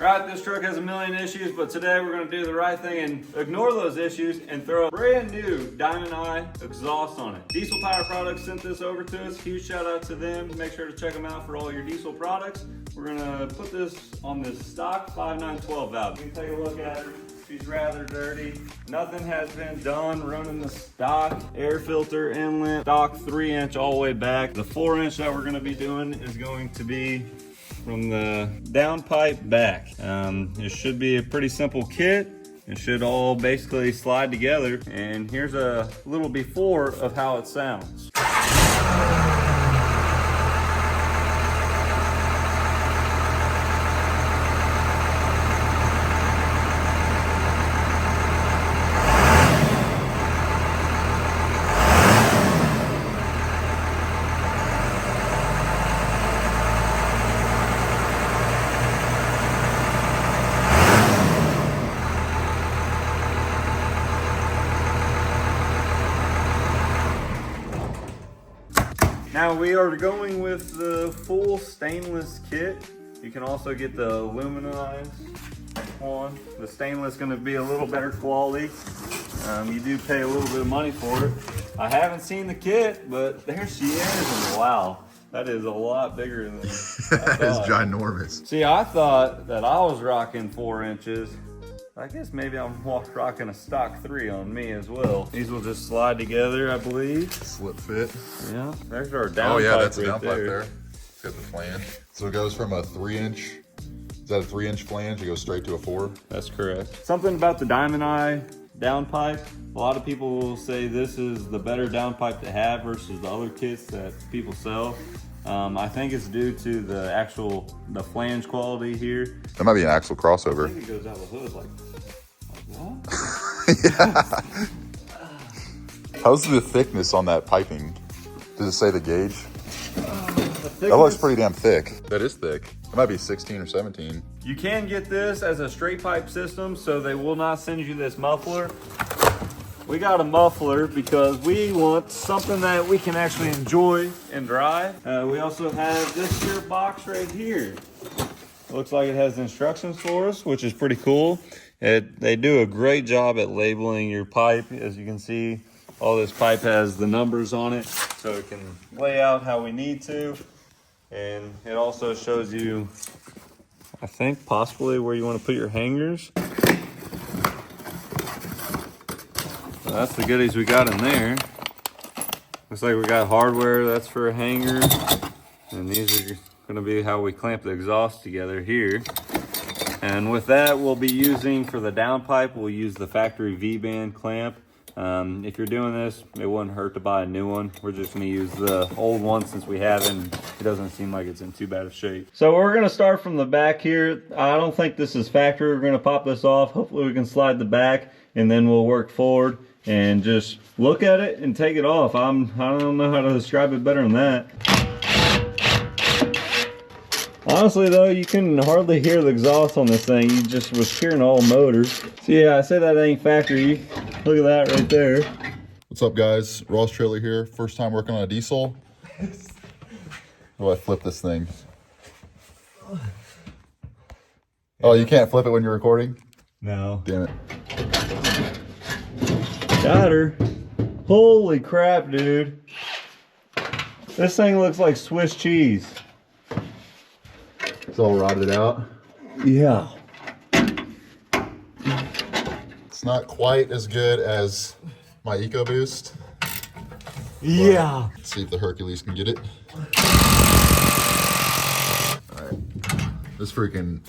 Right, this truck has a million issues, but today we're gonna do the right thing and ignore those issues and throw a brand new Diamond Eye exhaust on it. Diesel Power Products sent this over to us. Huge shout out to them. Make sure to check them out for all your diesel products. We're gonna put this on this stock 5912 valve. You can take a look at her. She's rather dirty. Nothing has been done running the stock air filter inlet, stock 3-inch all the way back. The 4-inch that we're gonna be doing is going to be from the downpipe back. It should be a pretty simple kit. It should all basically slide together. And here's a little before of how it sounds. Now we are going with the full stainless kit. You can also get the aluminized one. The stainless is going to be a little better quality. You do pay a little bit of money for it. I haven't seen the kit, but there she is, and wow, that is a lot bigger than that is ginormous. See, I thought that I was rocking 4 inches. I guess maybe I'm rocking a stock 3 on me as well. These will just slide together, I believe. Slip fit. Yeah, there's our downpipe. Oh yeah, that's a right downpipe there. It's got the flange. So it goes from a 3-inch, is that a 3-inch flange? It goes straight to a 4? That's correct. Something about the Diamond Eye downpipe. A lot of people will say this is the better downpipe to have versus the other kits that people sell. I think it's due to the flange quality here. That might be an axle crossover. I think it goes out the hood like that. Yeah. How's the thickness on that piping? Does it say the gauge? That looks pretty damn thick. That is thick. It might be 16 or 17. You can get this as a straight pipe system, so they will not send you this muffler. We got a muffler because we want something that we can actually enjoy and drive. We also have this here box right here. Looks like it has instructions for us, which is pretty cool. They do a great job at labeling your pipe. As you can see, all this pipe has the numbers on it, so it can lay out how we need to. And it also shows you, I think, possibly where you want to put your hangers. That's the goodies we got in there. Looks like we got hardware, that's for a hanger. And these are gonna be how we clamp the exhaust together here. And with that, we'll be using, for the downpipe, we'll use the factory V-band clamp. If you're doing this, it wouldn't hurt to buy a new one. We're just gonna use the old one since we have it, and it doesn't seem like it's in too bad of shape. So we're gonna start from the back here. I don't think this is factory. We're gonna pop this off. Hopefully we can slide the back, and then we'll work forward and just look at it and take it off. I don't know how to describe it better than that. Honestly though, you can hardly hear the exhaust on this thing. You just was hearing all motors. So yeah, I say that ain't factory. Look at that right there. What's up guys? Ross Trailer here. First time working on a diesel. How do I flip this thing? Oh, you can't flip it when you're recording? No. Damn it. Got her. Holy crap, dude. This thing looks like Swiss cheese. It's all rotted out. Yeah. It's not quite as good as my EcoBoost. Yeah. Let's see if the Hercules can get it. All right. This freaking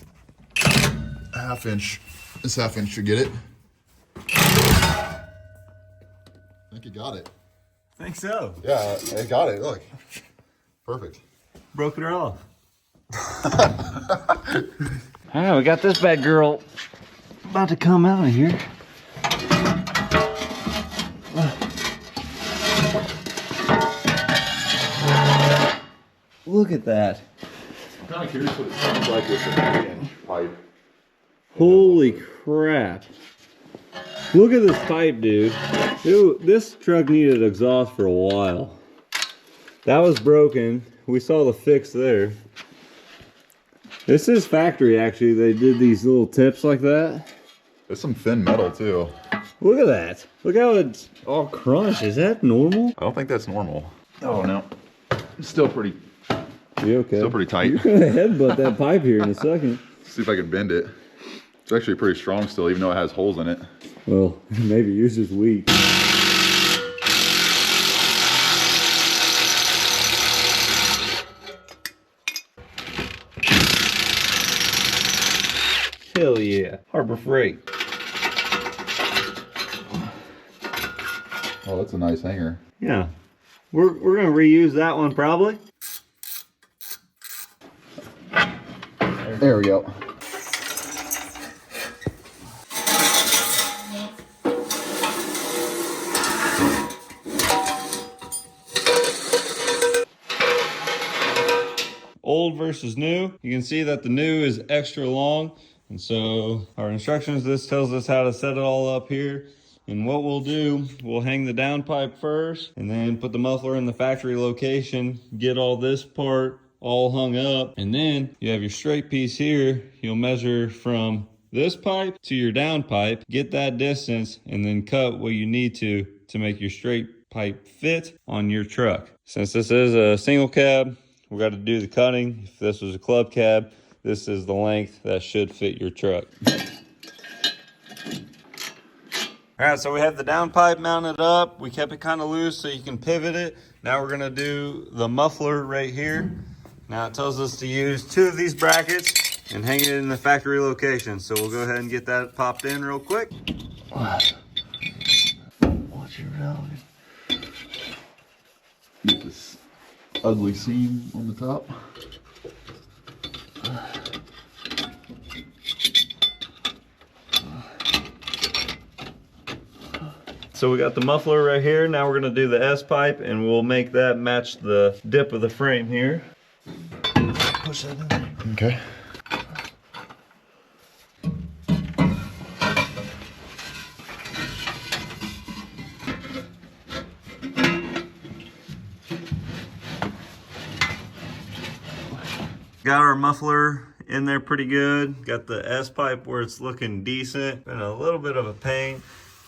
this half inch should get it. I think it got it. I think so. Yeah, it got it. Look. Perfect. Broke her off. Alright, we got this bad girl about to come out of here. Look at that. I'm kind of curious what it sounds like with a 3-inch pipe. Holy crap. Look at this pipe, dude. Dude, this truck needed exhaust for a while. That was broken. We saw the fix there. This is factory, actually. They did these little tips like that. There's some thin metal too. Look at that. Look how it's all crunched. Is that normal? I don't think that's normal. Oh no. It's still pretty. You okay? Still pretty tight. You're gonna headbutt that pipe here in a second. See if I can bend it. It's actually pretty strong still, even though it has holes in it. Well, maybe yours is weak. Hell yeah. Harbor Freight. Oh, that's a nice hanger. Yeah. We're gonna reuse that one probably. There we go. Old versus new. You can see that the new is extra long. And so our instructions, this tells us how to set it all up here. And what we'll do, we'll hang the downpipe first and then put the muffler in the factory location, get all this part all hung up. And then you have your straight piece here. You'll measure from this pipe to your downpipe, get that distance, and then cut what you need to make your straight pipe fit on your truck. Since this is a single cab, we got to do the cutting. If this was a club cab, this is the length that should fit your truck. All right, so we have the downpipe mounted up. We kept it kind of loose so you can pivot it. Now we're gonna do the muffler right here. Now it tells us to use 2 of these brackets and hang it in the factory location. So we'll go ahead and get that popped in real quick. Watch your reality. Get this ugly seam on the top. So we got the muffler right here. Now we're gonna do the S pipe and we'll make that match the dip of the frame here. Push that in there. Okay. Got our muffler in there pretty good. Got the S pipe where it's looking decent. Been a little bit of a pain.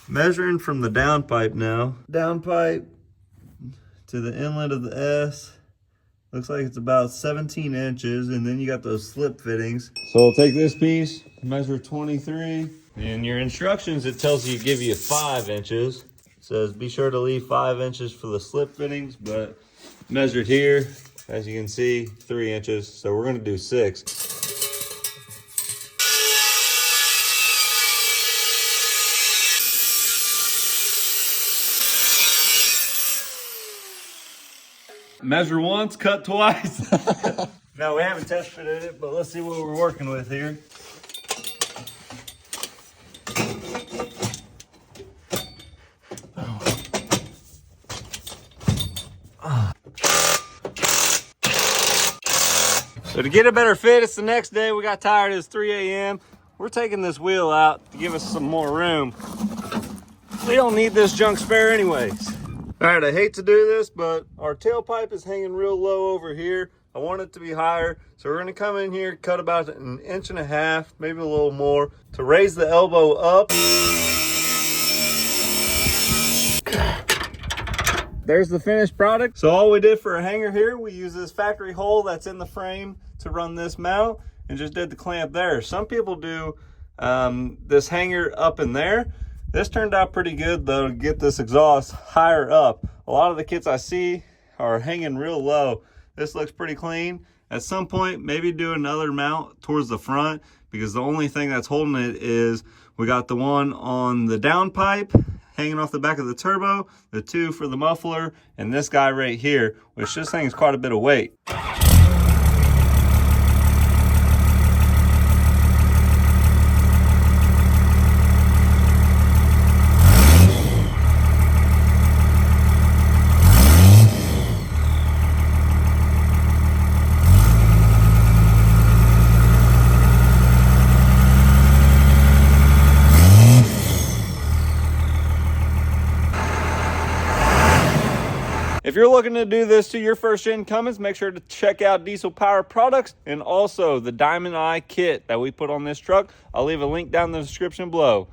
Measuring from the downpipe now. Downpipe to the inlet of the S. Looks like it's about 17 inches. And then you got those slip fittings. So we'll take this piece, measure 23. In your instructions, it tells you, give you 5 inches. It says be sure to leave 5 inches for the slip fittings, but measured here, as you can see, 3 inches. So we're gonna do 6. Measure once, cut twice. No, we haven't tested it, but let's see what we're working with here. So to get a better fit, it's the next day. We got tired. It's 3 a.m. We're taking this wheel out to give us some more room. We don't need this junk spare anyways. All right, I hate to do this, but our tailpipe is hanging real low over here. I want it to be higher. So we're gonna come in here, cut about 1.5 inches, maybe a little more, to raise the elbow up. There's the finished product. So all we did for a hanger here, we use this factory hole that's in the frame to run this mount and just did the clamp there. Some people do this hanger up in there. This turned out pretty good though to get this exhaust higher up. A lot of the kits I see are hanging real low. This looks pretty clean. At some point, maybe do another mount towards the front because the only thing that's holding it is we got the one on the downpipe hanging off the back of the turbo, the 2 for the muffler, and this guy right here, which this thing is quite a bit of weight. If you're looking to do this to your first Gen Cummins, make sure to check out Diesel Power Products and also the Diamond Eye kit that we put on this truck. I'll leave a link down in the description below.